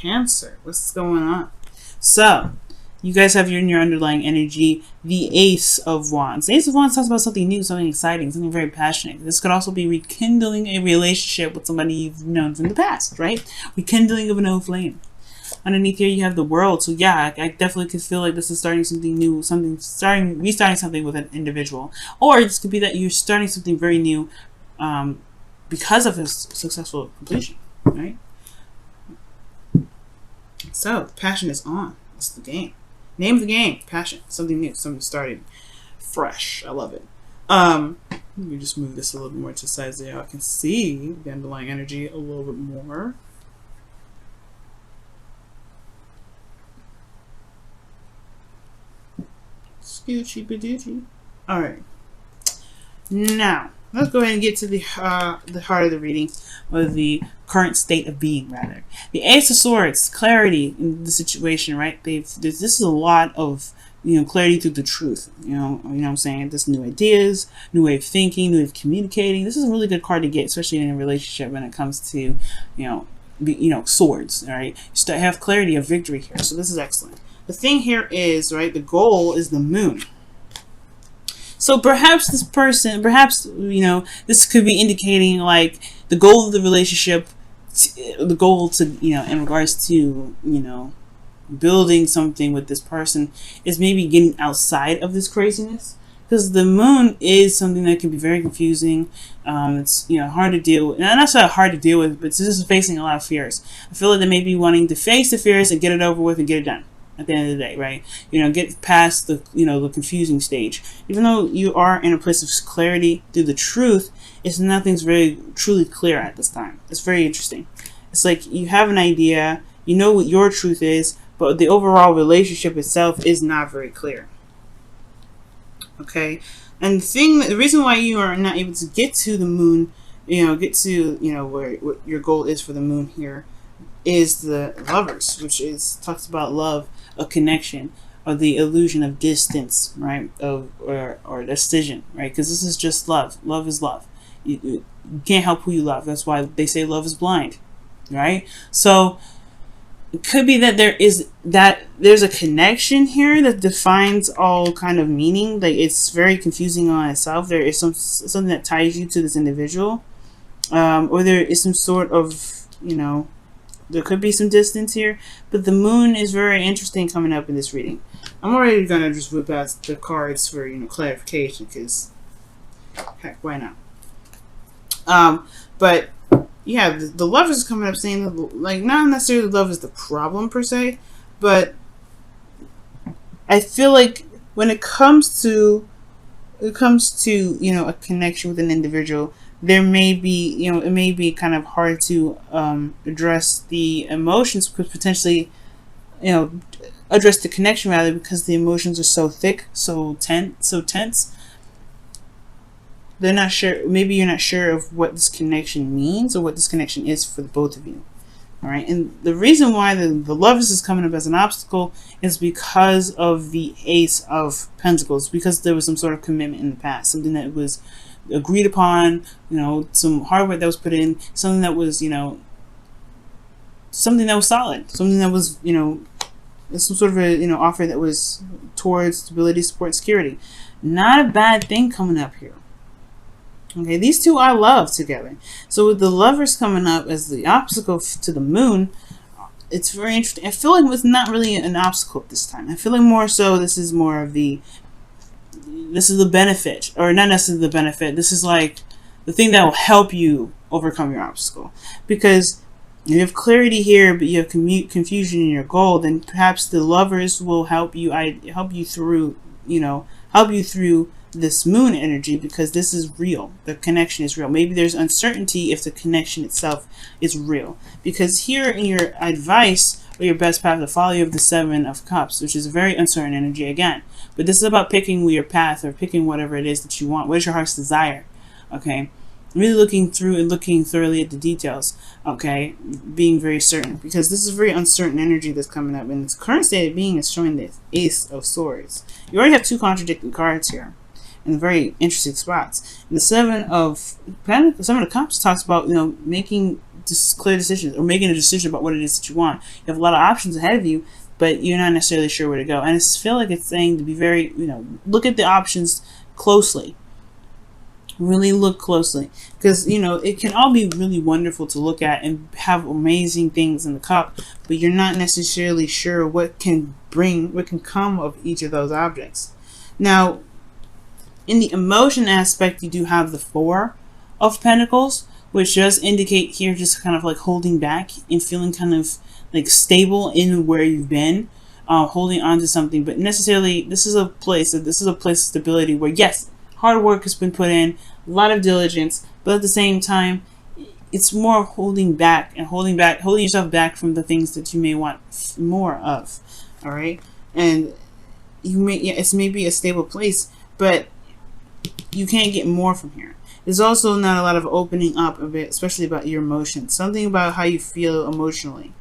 Cancer. What's going on? So, you guys have in your underlying energy the Ace of Wands. The Ace of Wands talks about something new, something exciting, something very passionate. This could also be rekindling a relationship with somebody you've known from the past, right? Rekindling of an old flame. Underneath here, you have the World. So yeah, I definitely could feel like this is starting something new, restarting something with an individual. Or this could be that you're starting something very new because of a successful completion, right? So, passion is on. It's the game. Name of the game, passion. Something new, something starting fresh. I love it. Let me just move this a little bit more to the side so y'all can see the underlying energy a little bit more. Scoochy badoochie. Alright. Now, let's go ahead and get to the heart of the reading, or the current state of being, rather. The Ace of Swords, clarity in the situation, right? This is a lot of, clarity through the truth. You know what I'm saying? There's new ideas, new way of thinking, new way of communicating. This is a really good card to get, especially in a relationship when it comes to, swords. All right, you have clarity of victory here, so this is excellent. The thing here is, right, the goal is the Moon. So perhaps this person, this could be indicating like the goal of the relationship, the goal to, in regards to, building something with this person is maybe getting outside of this craziness. Because the Moon is something that can be very confusing. It's hard to deal with. Not so hard to deal with, but it's just facing a lot of fears. I feel like they may be wanting to face the fears and get it over with and get it done at the end of the day, right? Get past the the confusing stage. Even though you are in a place of clarity through the truth, nothing's very truly clear at this time. It's very interesting. It's like you have an idea, you know what your truth is, but the overall relationship itself is not very clear. Okay, and the reason why you are not able to get to the Moon, get to where what your goal is for the Moon here, is the Lovers, which talks about love, a connection, or the illusion of distance, right? Or decision, right? Because this is just love. Love is love. You can't help who you love. That's why they say love is blind, right? So it could be that there's a connection here that defines all kind of meaning. Like it's very confusing on itself. There is something that ties you to this individual, or there is some sort of there could be some distance here, but the Moon is very interesting coming up in this reading. I'm already gonna just whip out the cards for clarification, because heck, why not? But yeah, the Lovers is coming up saying that, like, not necessarily love is the problem per se, but I feel like when it comes to a connection with an individual, there may be, it may be kind of hard to address the emotions, because potentially, address the connection rather, because the emotions are so thick, so tense. They're not sure. Maybe you're not sure of what this connection means or what this connection is for the both of you. All right, and the reason why the Lovers is coming up as an obstacle is because of the Ace of Pentacles, because there was some sort of commitment in the past, something that was agreed upon, some hard work that was put in, something that was, something that was solid, something that was, some sort of a, offer that was towards stability, support, and security. Not a bad thing coming up here. Okay, these two I love together. So with the Lovers coming up as the obstacle to the Moon, it's very interesting. I feel like it's not really an obstacle this time. I feel like more so this is the benefit, or not necessarily the benefit. This is like the thing that will help you overcome your obstacle. Because you have clarity here, but you have confusion in your goal, then perhaps the Lovers will help you through this Moon energy, because this is real. The connection is real. Maybe there's uncertainty if the connection itself is real. Because here in your advice, or your best path to follow, you have the Seven of Cups, which is a very uncertain energy again. But this is about picking your path, or picking whatever it is that you want. What is your heart's desire? Okay. Really looking through and looking thoroughly at the details. Okay. Being very certain. Because this is very uncertain energy that's coming up. And this current state of being is showing the Ace of Swords. You already have two contradicting cards here in very interesting spots. And the Seven of Cups talks about, making just clear decisions or making a decision about what it is that you want. You have a lot of options ahead of you, but you're not necessarily sure where to go. And I feel like it's saying to be very, look at the options closely. Really look closely, because it can all be really wonderful to look at and have amazing things in the cup, but you're not necessarily sure what can come of each of those objects. Now, in the emotion aspect, you do have the Four of Pentacles, which does indicate here just kind of like holding back and feeling kind of like stable in where you've been, holding on to something. But necessarily, this is a place of stability where, yes, hard work has been put in, a lot of diligence, but at the same time, it's more holding back and holding yourself back from the things that you may want more of. All right, and it's maybe a stable place, but you can't get more from here. There's also not a lot of opening up a bit, especially about your emotions. Something about how you feel emotionally.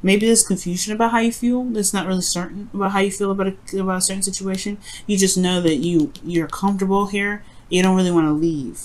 Maybe there's confusion about how you feel. That's not really certain about how you feel about a certain situation. You just know that you're comfortable here. You don't really want to leave.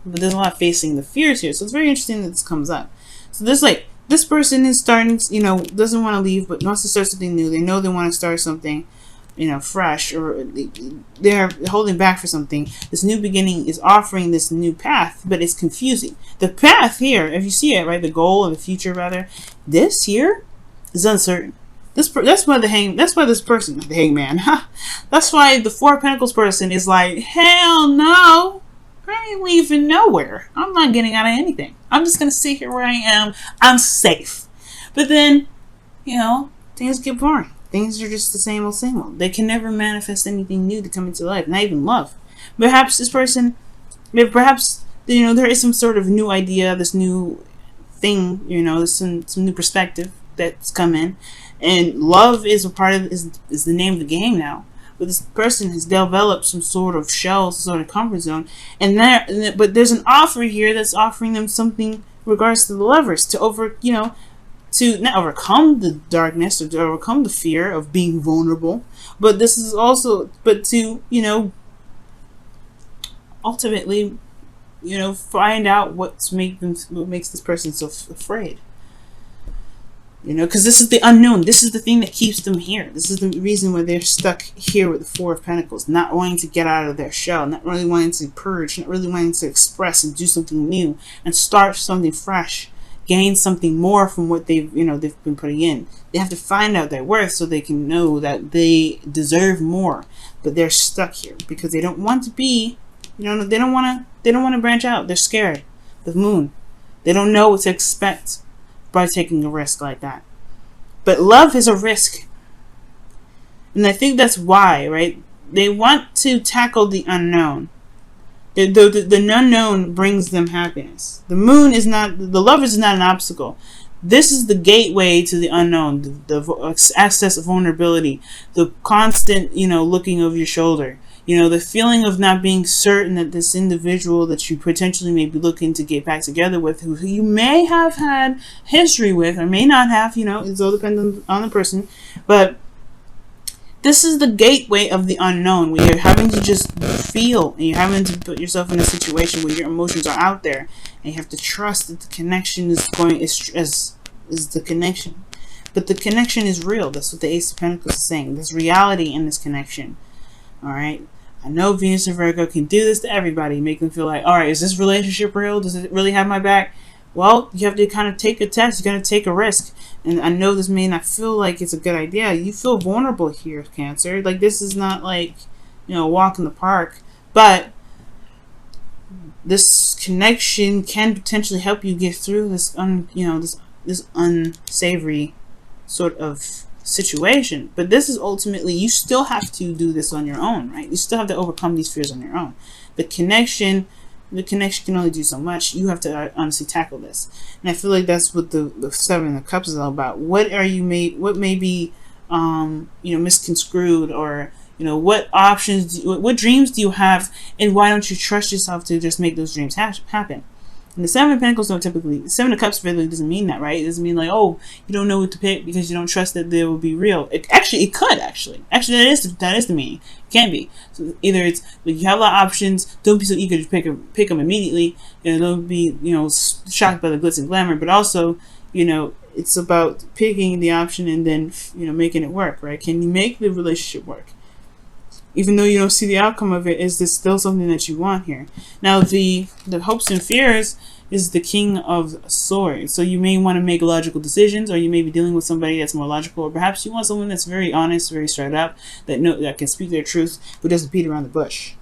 But there's a lot facing the fears here. So it's very interesting that this comes up. So there's this person is starting, doesn't want to leave, but wants to start something new. They know they want to start something, fresh, or they're holding back for something. This new beginning is offering this new path, but it's confusing. The path here, if you see it, right, the goal and the future, rather, this here is uncertain. That's why this person, the hangman, that's why the Four of Pentacles person is like, hell no, I ain't leaving nowhere. I'm not getting out of anything. I'm just gonna sit here where I am. I'm safe. But then, things get boring. Things are just the same old. They can never manifest anything new to come into life, not even love. Perhaps this person, there is some sort of new idea, this new thing, there's some new perspective that's come in, and love is a part of is the name of the game now. But this person has developed some sort of shell, some sort of comfort zone, but there's an offer here that's offering them something in regards to the Lovers to not overcome the darkness or to overcome the fear of being vulnerable, but this is also, to ultimately, find out what makes this person so afraid. Because this is the unknown. This is the thing that keeps them here. This is the reason why they're stuck here with the Four of Pentacles, not wanting to get out of their shell, not really wanting to purge, not really wanting to express and do something new and start something fresh, gain something more from what they've been putting in. They have to find out their worth so they can know that they deserve more. But they're stuck here because they don't want to be, they don't want to branch out. They're scared. The Moon. They don't know what to expect by taking a risk like that. But love is a risk. And I think that's why, right? They want to tackle the unknown. The unknown brings them happiness. The Moon is not, the Lovers is not an obstacle. This is the gateway to the unknown, the access of vulnerability, the constant, looking over your shoulder. The feeling of not being certain that this individual that you potentially may be looking to get back together with, who you may have had history with or may not have, it's all dependent on the person. But this is the gateway of the unknown, where you're having to just feel, and you're having to put yourself in a situation where your emotions are out there, and you have to trust that the connection is the connection. But the connection is real. That's what the Ace of Pentacles is saying. There's reality in this connection. All right. I know Venus and Virgo can do this to everybody, make them feel like, all right, is this relationship real? Does it really have my back? Well, you have to kind of take a test. You got to take a risk. And I know this may not feel like it's a good idea. You feel vulnerable here, Cancer. Like, this is not like, a walk in the park. But this connection can potentially help you get through this, this unsavory sort of situation. But this is ultimately, you still have to do this on your own, right? You still have to overcome these fears on your own. The connection can only do so much. You have to honestly tackle this. And I feel like that's what the Seven of Cups is all about. What may be misconstrued, or what options, what dreams do you have, and why don't you trust yourself to just make those dreams happen? And the Seven of Pentacles don't typically, Seven of Cups really doesn't mean that, right? It doesn't mean like, oh, you don't know what to pick because you don't trust that they will be real. It could actually. Actually, that is the meaning. It can be. So either it's like you have a lot of options. Don't be so eager to pick them immediately. Don't be, shocked by the glitz and glamour. But also, it's about picking the option and then, making it work, right? Can you make the relationship work? Even though you don't see the outcome of it, is this still something that you want here? Now, the hopes and fears is the King of Swords. So you may want to make logical decisions, or you may be dealing with somebody that's more logical, or perhaps you want someone that's very honest, very straight up, that can speak their truth, but doesn't beat around the bush.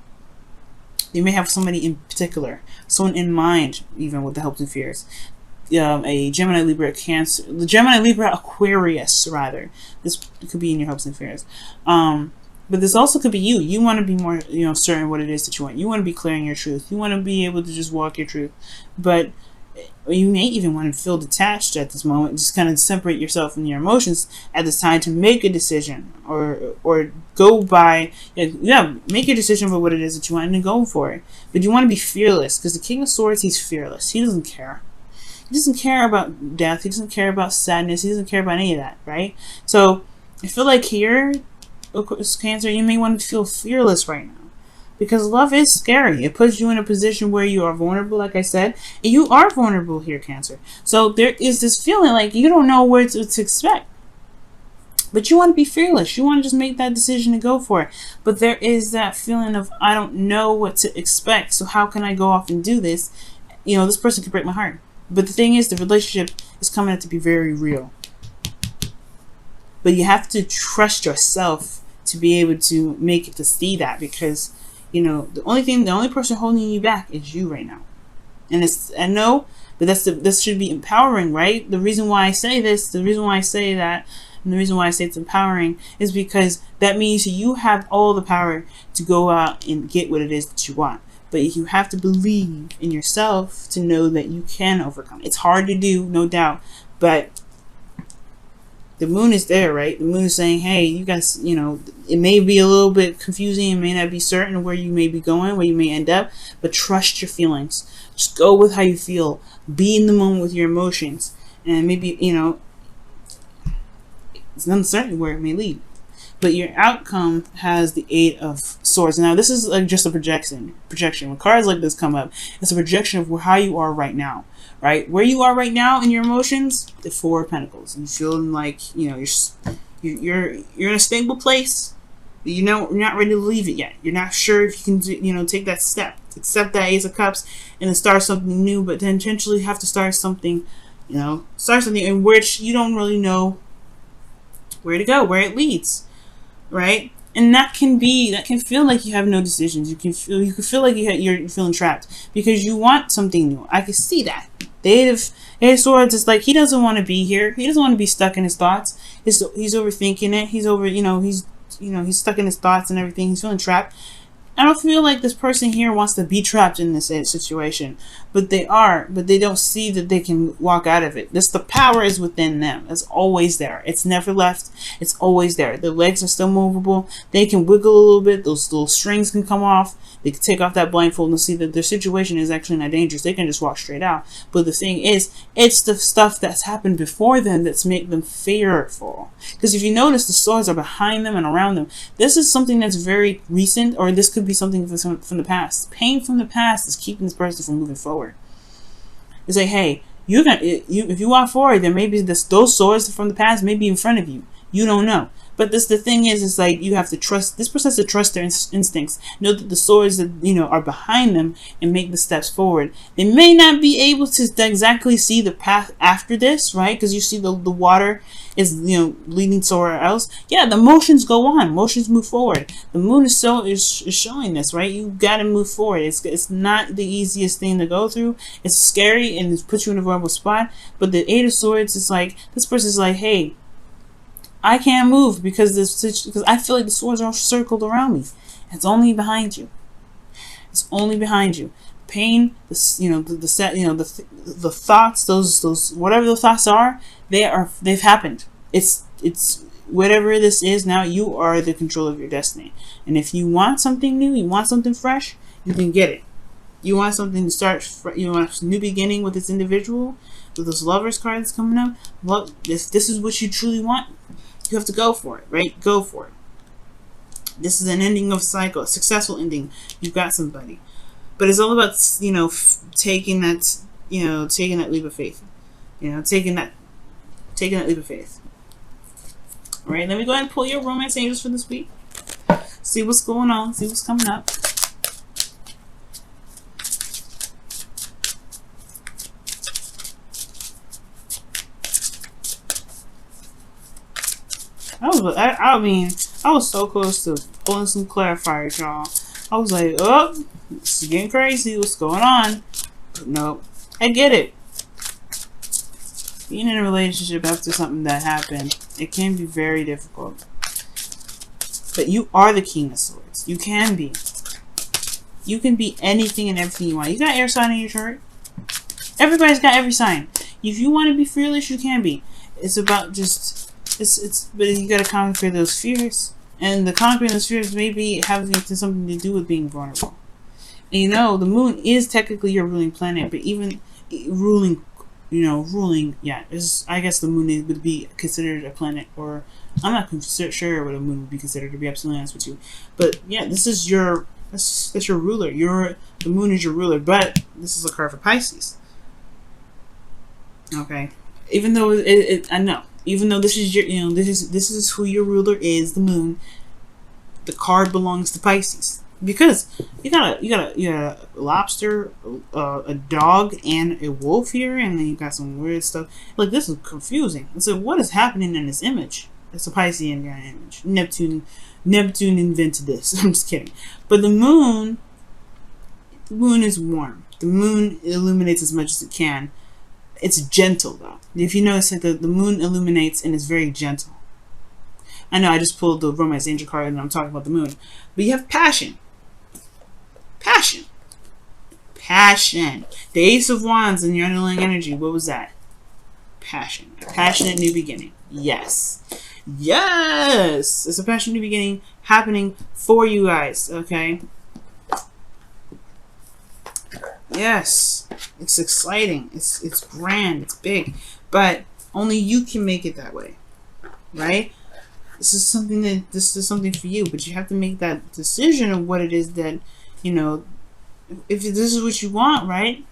You may have somebody in particular, someone in mind, even with the hopes and fears. A Gemini, Libra, Cancer, the Gemini, Libra, Aquarius, rather. This could be in your hopes and fears. But this also could be you. You want to be more, certain what it is that you want. You want to be clear in your truth. You want to be able to just walk your truth. But you may even want to feel detached at this moment. Just kind of separate yourself from your emotions at this time to make a decision. Or go by, make your decision for what it is that you want and go for it. But you want to be fearless. Because the King of Swords, he's fearless. He doesn't care. He doesn't care about death. He doesn't care about sadness. He doesn't care about any of that, right? So I feel like here, Cancer, you may want to feel fearless right now, because love is scary. It puts you in a position where you are vulnerable, like I said, and you are vulnerable here, Cancer. So there is this feeling like you don't know what to expect, but you want to be fearless. You want to just make that decision and go for it. But there is that feeling of, I don't know what to expect, so how can I go off and do this? This person could break my heart. But the thing is, the relationship is coming out to be very real. But you have to trust yourself to be able to make it to see that, because the only person holding you back is you right now. And I know, but this should be empowering, right? The reason why I say this, the reason why I say that, and the reason why I say it's empowering is because that means you have all the power to go out and get what it is that you want. But you have to believe in yourself to know that you can overcome. It's hard to do, no doubt, but the moon is there, right? The moon is saying, hey, you guys, it may be a little bit confusing. It may not be certain where you may be going, where you may end up, but trust your feelings. Just go with how you feel. Be in the moment with your emotions. And maybe, it's uncertain where it may lead. But your outcome has the Eight of Swords. Now, this is just a projection. When cards like this come up, it's a projection of how you are right now. Right? Where you are right now in your emotions, the Four of Pentacles. You feeling like, you're in a stable place. You're not ready to leave it yet. You're not sure if you can, take that step. Accept that Ace of Cups and then start something new, but then potentially have to start something, in which you don't really know where to go, where it leads. Right? And that can feel like you have no decisions. You can feel like you're feeling trapped because you want something new. I can see that. The Eight of Swords is like, he doesn't want to be here. He doesn't want to be stuck in his thoughts. He's overthinking it. He's stuck in his thoughts and everything. He's feeling trapped. I don't feel like this person here wants to be trapped in this situation, but they don't see that they can walk out of it. The power is within them. It's always there. It's never left. It's always there. The legs are still movable. They can wiggle a little bit. Those little strings can come off. They can take off that blindfold and see that their situation is actually not dangerous. They can just walk straight out. But the thing is, it's the stuff that's happened before them that's make them fearful. Because if you notice, the swords are behind them and around them. This is something that's very recent, or this could be something from the past. Pain from the past is keeping this person from moving forward. It's like, hey, if you walk forward, there may be those swords from the past may be in front of you. You don't know. But the thing is like, you have to trust, this person has to trust their instincts. Know that the swords that, are behind them and make the steps forward. They may not be able to exactly see the path after this, right? Because you see the water is, leading somewhere else. Yeah, the motions go on. Motions move forward. The moon is showing this, right? You got to move forward. It's not the easiest thing to go through. It's scary and it puts you in a vulnerable spot. But the Eight of Swords is like, this person's like, hey, I can't move because I feel like the swords are circled around me. It's only behind you. It's only behind you. Pain, the thoughts, those whatever the thoughts are, they've happened. It's whatever this is now. You are the control of your destiny. And if you want something new, you want something fresh, you can get it. You want something to start. You want a new beginning with this individual, with those lovers cards coming up. Look, this is what you truly want. You have to go for it, right? Go for it. This is an ending of a cycle, a successful ending. You've got somebody, but it's all about taking that taking that leap of faith. Taking that leap of faith. All right, let me go ahead and pull your romance angels for this week. See what's going on. See what's coming up. I was so close to pulling some clarifiers, y'all. I was like, oh, this is getting crazy. What's going on? But no, I get it. Being in a relationship after something that happened, it can be very difficult. But you are the King of Swords. You can be. You can be anything and everything you want. You got air sign in your chart. Everybody's got every sign. If you want to be fearless, you can be. It's about just... but you gotta conquer those fears, and the conquering those fears may be having something to do with being vulnerable. And the moon is technically your ruling planet, but even ruling, yeah, I guess the moon would be considered a planet, or I'm not sure what a moon would be considered, to be absolutely honest with you. But yeah, this is that's your ruler. The moon is your ruler, but this is a card for Pisces. Okay, even though I know. Even though this is your, this is who your ruler is, the moon. The card belongs to Pisces because you got a lobster, a dog, and a wolf here, and then you got some weird stuff. Like, this is confusing. And so, what is happening in this image? It's a Piscean image. Neptune invented this. I'm just kidding. But the moon is warm. The moon illuminates as much as it can. It's gentle, though. If you notice that the moon illuminates and is very gentle. I know I just pulled the romance angel card and I'm talking about the moon. But you have passion. Passion. Passion. The Ace of Wands in your underlying energy. What was that? Passion. A passionate new beginning. Yes. Yes! It's a passionate new beginning happening for you guys. Okay? Yes. It's exciting. It's grand. It's big. But only you can make it that way. Right? This is something for you, but you have to make that decision of what it is that, if this is what you want, right?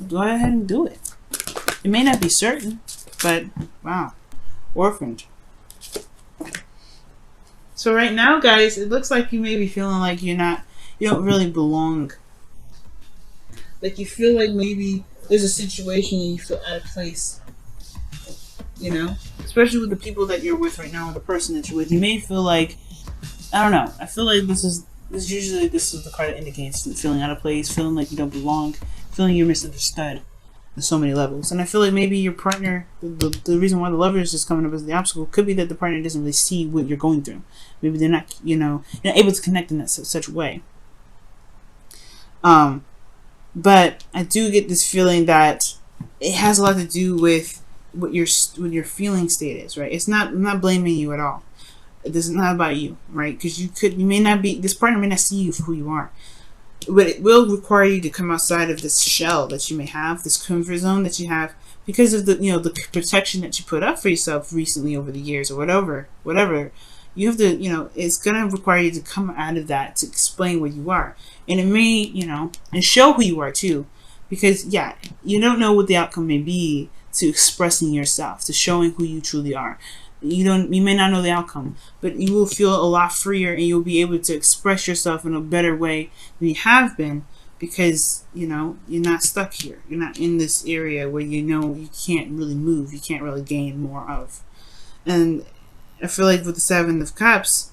Go ahead and do it. It may not be certain, but wow. Orphaned. So right now, guys, it looks like you may be feeling like you don't really belong. Like you feel like maybe there's a situation and you feel out of place. Especially with the people that you're with right now, or the person that you're with, you may feel like, I don't know. I feel like this is the card that indicates feeling out of place, feeling like you don't belong, feeling you're misunderstood on so many levels. And I feel like maybe your partner, the reason why the lover is just coming up as the obstacle could be that the partner doesn't really see what you're going through. Maybe they're not, you're not able to connect in such a way. But I do get this feeling that it has a lot to do with what your feeling state is, right? I'm not blaming you at all. This is not about you, right? Because this partner may not see you for who you are, but it will require you to come outside of this shell that you may have, this comfort zone that you have, because of the protection that you put up for yourself recently over the years, or whatever. You have to, it's gonna require you to come out of that to explain what you are, and it may, and show who you are too, because you don't know what the outcome may be to expressing yourself, to showing who you truly are. You may not know the outcome, but you will feel a lot freer, and you'll be able to express yourself in a better way than you have been, because you're not stuck here. You're not in this area where you can't really move, you can't really gain more of. And I feel like with the Seven of Cups,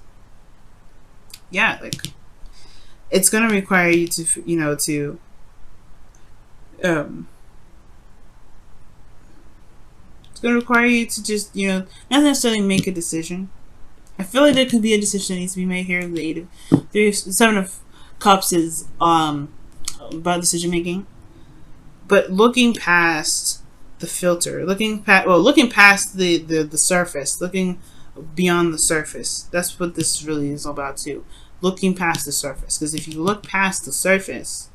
it's gonna require you to it's going to require you to just, not necessarily make a decision. I feel like there could be a decision that needs to be made here. The Seven of Cups is about decision making, but looking past the filter, looking past the surface, looking beyond the surface. That's what this really is all about too. Looking past the surface, because if you look past the surface,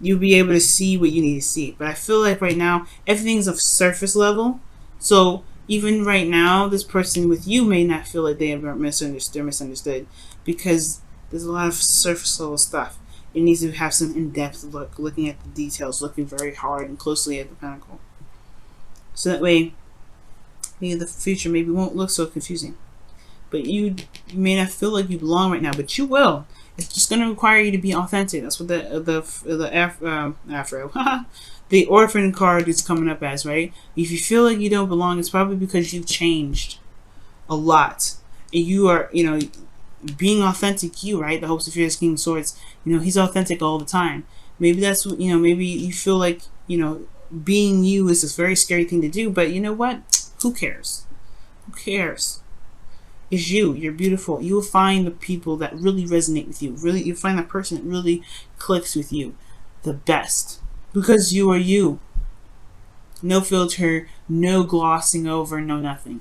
you'll be able to see what you need to see. But I feel like right now everything's of surface level. So even right now, this person with you may not feel like they are misunderstood because there's a lot of surface level stuff. It needs to have some in-depth look, looking at the details, looking very hard and closely at the pentacle. So that way, maybe the future maybe won't look so confusing. But you may not feel like you belong right now, but you will. It's just going to require you to be authentic. That's what the orphan card is coming up as, right? If you feel like you don't belong, it's probably because you've changed a lot. And you are, being authentic, right? The Hopes of Fears, King of Swords, he's authentic all the time. Maybe that's what, maybe you feel like, being you is this very scary thing to do, but you know what? Who cares? Who cares? It's you. You're beautiful. You will find the people that really resonate with you. You'll find that person that really clicks with you the best. Because you are you. No filter, no glossing over, no nothing.